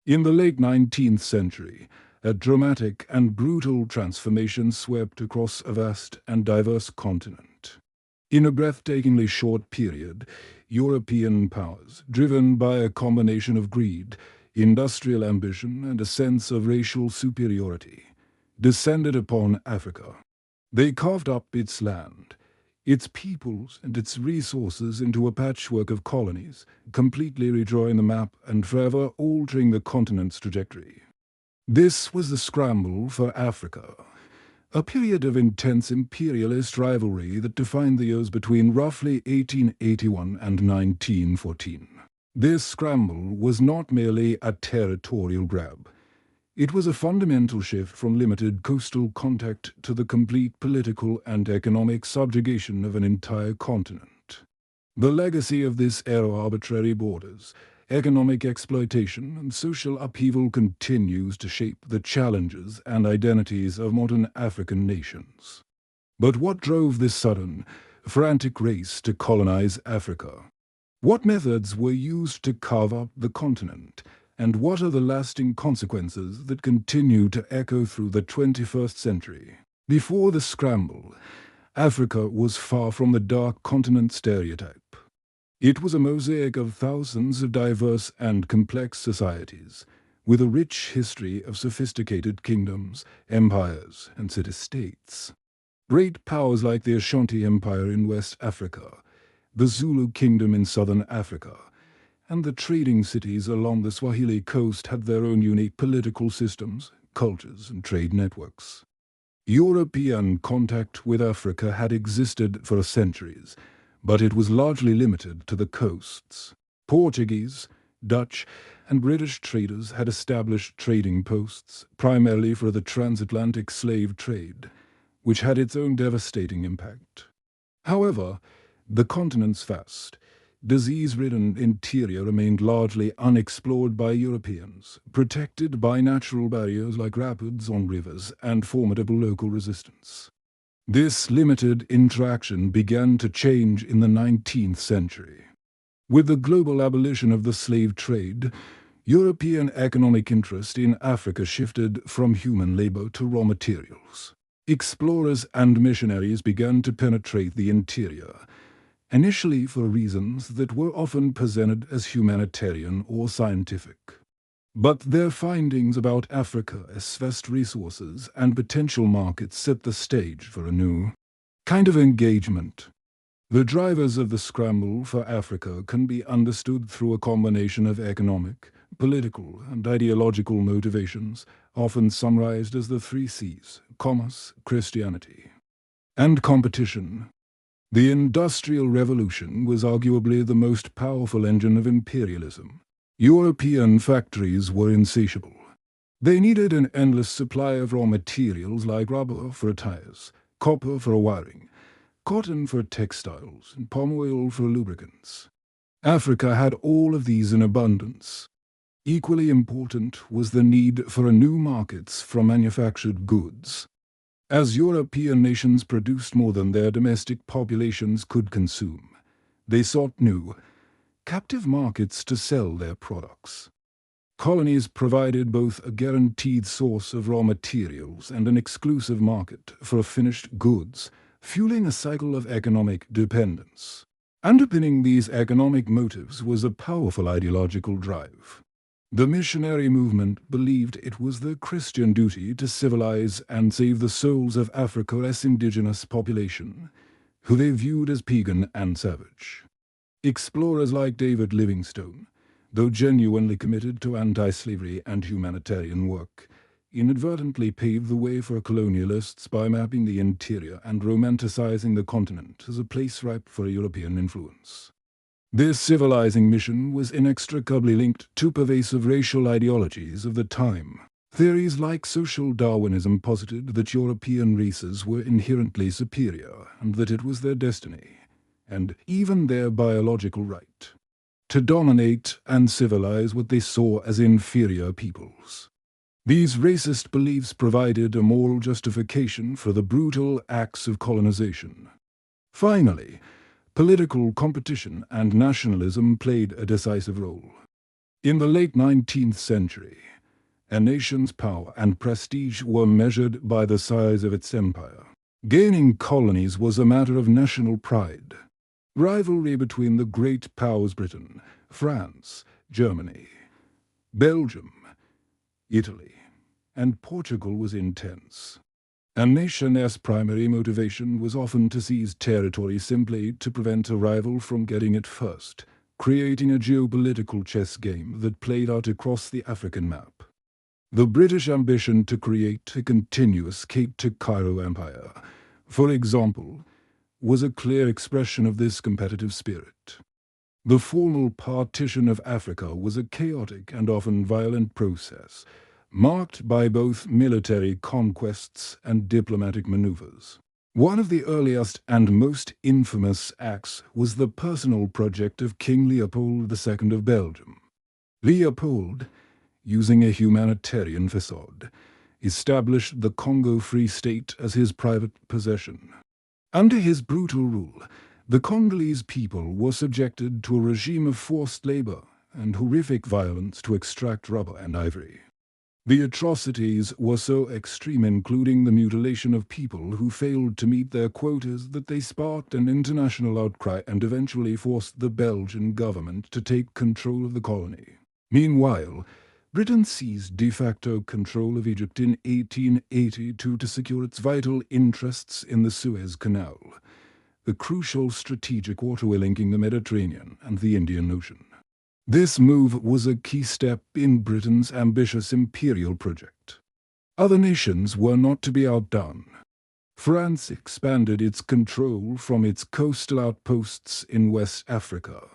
In the late 19th century, a dramatic and brutal transformation swept across a vast and diverse continent. In a breathtakingly short period, European powers, driven by a combination of greed, industrial ambition, and a sense of racial superiority, descended upon Africa. They carved up its land, its peoples, and its resources into a patchwork of colonies, completely redrawing the map and forever altering the continent's trajectory. This was the scramble for Africa, a period of intense imperialist rivalry that defined the years between roughly 1881 and 1914. This scramble was not merely a territorial grab. It was a fundamental shift from limited coastal contact to the complete political and economic subjugation of an entire continent. The legacy of this era of arbitrary borders, economic exploitation, and social upheaval continues to shape the challenges and identities of modern African nations. But what drove this sudden, frantic race to colonize Africa? What methods were used to carve up the continent? And what are the lasting consequences that continue to echo through the 21st century? Before the scramble, Africa was far from the dark continent stereotype. It was a mosaic of thousands of diverse and complex societies, with a rich history of sophisticated kingdoms, empires, and city-states. Great powers like the Ashanti Empire in West Africa, the Zulu Kingdom in southern Africa, and the trading cities along the Swahili coast had their own unique political systems, cultures, and trade networks. European contact with Africa had existed for centuries, but it was largely limited to the coasts. Portuguese, Dutch, and British traders had established trading posts, primarily for the transatlantic slave trade, which had its own devastating impact. However, the continent's vast, disease-ridden interior remained largely unexplored by Europeans, protected by natural barriers like rapids on rivers and formidable local resistance. This limited interaction began to change in the 19th century. With the global abolition of the slave trade, European economic interest in Africa shifted from human labor to raw materials. Explorers and missionaries began to penetrate the interior, initially for reasons that were often presented as humanitarian or scientific. But their findings about Africa's vast resources and potential markets set the stage for a new kind of engagement. The drivers of the scramble for Africa can be understood through a combination of economic, political, and ideological motivations, often summarized as the 3 C's: commerce, Christianity, and competition. The Industrial Revolution was arguably the most powerful engine of imperialism. European factories were insatiable. They needed an endless supply of raw materials like rubber for tires, copper for wiring, cotton for textiles, and palm oil for lubricants. Africa had all of these in abundance. Equally important was the need for new markets for manufactured goods. As European nations produced more than their domestic populations could consume, they sought new, captive markets to sell their products. Colonies provided both a guaranteed source of raw materials and an exclusive market for finished goods, fueling a cycle of economic dependence. Underpinning these economic motives was a powerful ideological drive. The missionary movement believed it was their Christian duty to civilize and save the souls of Africa's indigenous population, who they viewed as pagan and savage. Explorers like David Livingstone, though genuinely committed to anti-slavery and humanitarian work, inadvertently paved the way for colonialists by mapping the interior and romanticizing the continent as a place ripe for European influence. This civilizing mission was inextricably linked to pervasive racial ideologies of the time. Theories like social Darwinism posited that European races were inherently superior and that it was their destiny, and even their biological right, to dominate and civilize what they saw as inferior peoples. These racist beliefs provided a moral justification for the brutal acts of colonization. Finally, political competition and nationalism played a decisive role. In the late 19th century, a nation's power and prestige were measured by the size of its empire. Gaining colonies was a matter of national pride. Rivalry between the great powers Britain, France, Germany, Belgium, Italy, and Portugal was intense. A nation's primary motivation was often to seize territory simply to prevent a rival from getting it first, creating a geopolitical chess game that played out across the African map. The British ambition to create a continuous Cape to Cairo empire, for example, was a clear expression of this competitive spirit. The formal partition of Africa was a chaotic and often violent process, marked by both military conquests and diplomatic maneuvers. One of the earliest and most infamous acts was the personal project of King Leopold II of Belgium. Leopold, using a humanitarian facade, established the Congo Free State as his private possession. Under his brutal rule, the Congolese people were subjected to a regime of forced labor and horrific violence to extract rubber and ivory. The atrocities were so extreme, including the mutilation of people who failed to meet their quotas, that they sparked an international outcry and eventually forced the Belgian government to take control of the colony. Meanwhile, Britain seized de facto control of Egypt in 1882 to secure its vital interests in the Suez Canal, the crucial strategic waterway linking the Mediterranean and the Indian Ocean. This move was a key step in Britain's ambitious imperial project. Other nations were not to be outdone. France expanded its control from its coastal outposts in West Africa,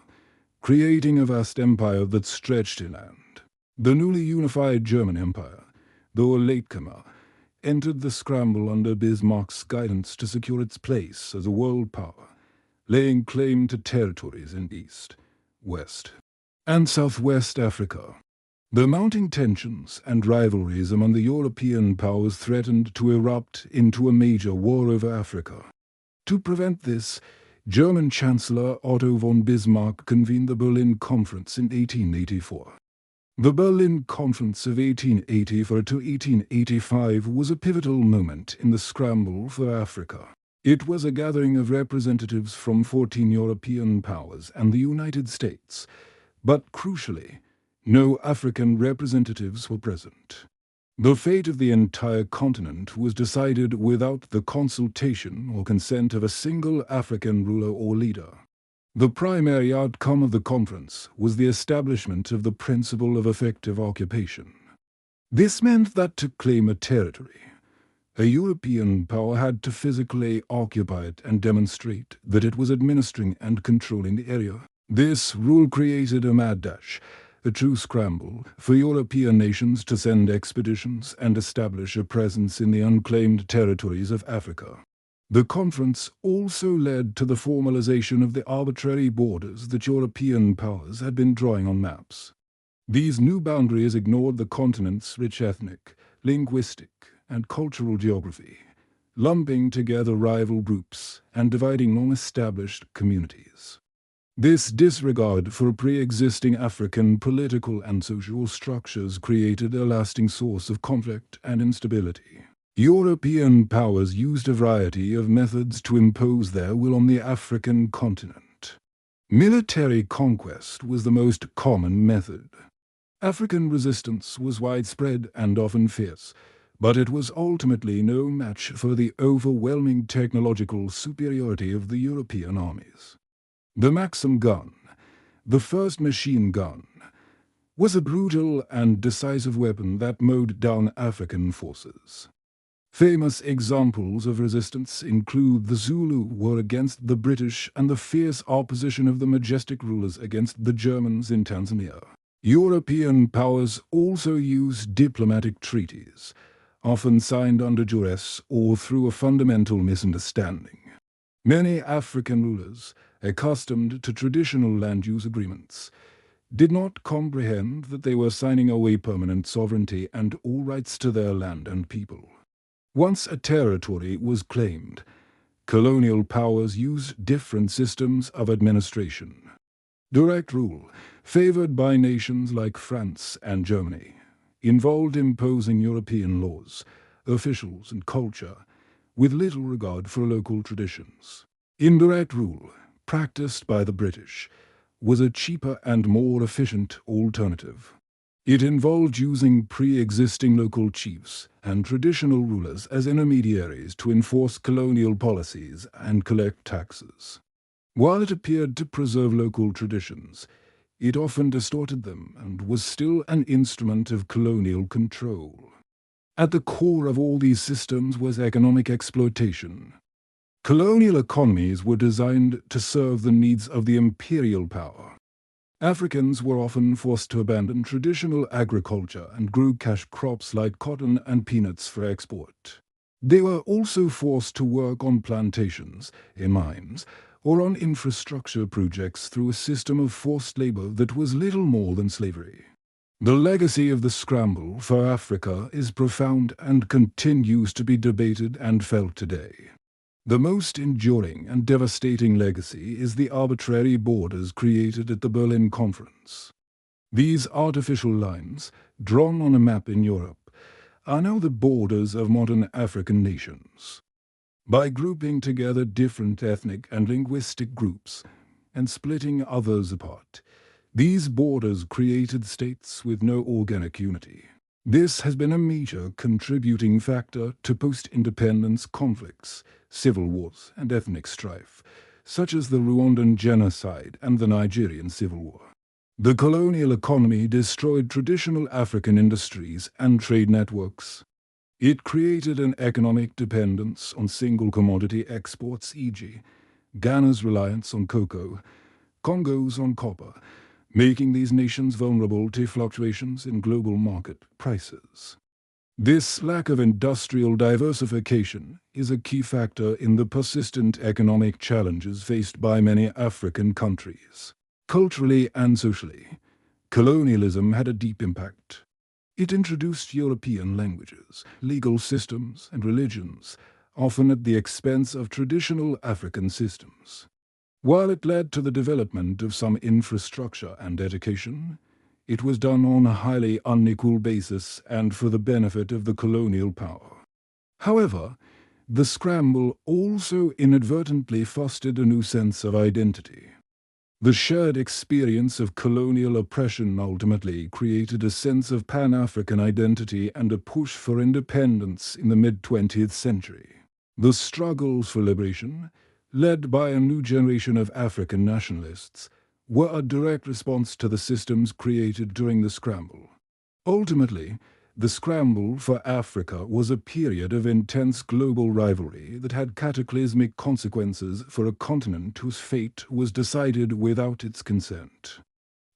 creating a vast empire that stretched inland. The newly unified German Empire, though a latecomer, entered the scramble under Bismarck's guidance to secure its place as a world power, laying claim to territories in East, West, and Southwest Africa. The mounting tensions and rivalries among the European powers threatened to erupt into a major war over Africa. To prevent this, German Chancellor Otto von Bismarck convened the Berlin Conference in 1884. The Berlin Conference of 1884 to 1885 was a pivotal moment in the scramble for Africa. It was a gathering of representatives from 14 European powers and the United States, but crucially, no African representatives were present. The fate of the entire continent was decided without the consultation or consent of a single African ruler or leader. The primary outcome of the conference was the establishment of the principle of effective occupation. This meant that to claim a territory, a European power had to physically occupy it and demonstrate that it was administering and controlling the area. This rule created a mad dash, a true scramble, for European nations to send expeditions and establish a presence in the unclaimed territories of Africa. The conference also led to the formalization of the arbitrary borders that European powers had been drawing on maps. These new boundaries ignored the continent's rich ethnic, linguistic, and cultural geography, lumping together rival groups and dividing long-established communities. This disregard for pre-existing African political and social structures created a lasting source of conflict and instability. European powers used a variety of methods to impose their will on the African continent. Military conquest was the most common method. African resistance was widespread and often fierce, but it was ultimately no match for the overwhelming technological superiority of the European armies. The Maxim gun, the first machine gun, was a brutal and decisive weapon that mowed down African forces. Famous examples of resistance include the Zulu War against the British and the fierce opposition of the majestic rulers against the Germans in Tanzania. European powers also used diplomatic treaties, often signed under duress or through a fundamental misunderstanding. Many African rulers, accustomed to traditional land use agreements, did not comprehend that they were signing away permanent sovereignty and all rights to their land and people. Once a territory was claimed, colonial powers used different systems of administration. Direct rule, favored by nations like France and Germany, involved imposing European laws, officials and culture, with little regard for local traditions. Indirect rule, practiced by the British, was a cheaper and more efficient alternative. It involved using pre-existing local chiefs and traditional rulers as intermediaries to enforce colonial policies and collect taxes. While it appeared to preserve local traditions, it often distorted them and was still an instrument of colonial control. At the core of all these systems was economic exploitation. Colonial economies were designed to serve the needs of the imperial power. Africans were often forced to abandon traditional agriculture and grew cash crops like cotton and peanuts for export. They were also forced to work on plantations, in mines, or on infrastructure projects through a system of forced labor that was little more than slavery. The legacy of the Scramble for Africa is profound and continues to be debated and felt today. The most enduring and devastating legacy is the arbitrary borders created at the Berlin Conference. These artificial lines, drawn on a map in Europe, are now the borders of modern African nations. By grouping together different ethnic and linguistic groups and splitting others apart, these borders created states with no organic unity. This has been a major contributing factor to post-independence conflicts, civil wars, and ethnic strife, such as the Rwandan genocide and the Nigerian Civil War. The colonial economy destroyed traditional African industries and trade networks. It created an economic dependence on single commodity exports, e.g., Ghana's reliance on cocoa, Congo's on copper, making these nations vulnerable to fluctuations in global market prices. This lack of industrial diversification is a key factor in the persistent economic challenges faced by many African countries. Culturally and socially, colonialism had a deep impact. It introduced European languages, legal systems, and religions, often at the expense of traditional African systems. While it led to the development of some infrastructure and education, it was done on a highly unequal basis and for the benefit of the colonial power. However, the Scramble also inadvertently fostered a new sense of identity. The shared experience of colonial oppression ultimately created a sense of Pan-African identity and a push for independence in the mid-20th century. The struggles for liberation, led by a new generation of African nationalists, were a direct response to the systems created during the Scramble. Ultimately, the Scramble for Africa was a period of intense global rivalry that had cataclysmic consequences for a continent whose fate was decided without its consent.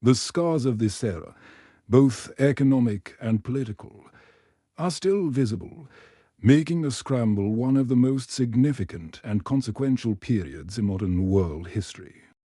The scars of this era, both economic and political, are still visible, making the Scramble one of the most significant and consequential periods in modern world history.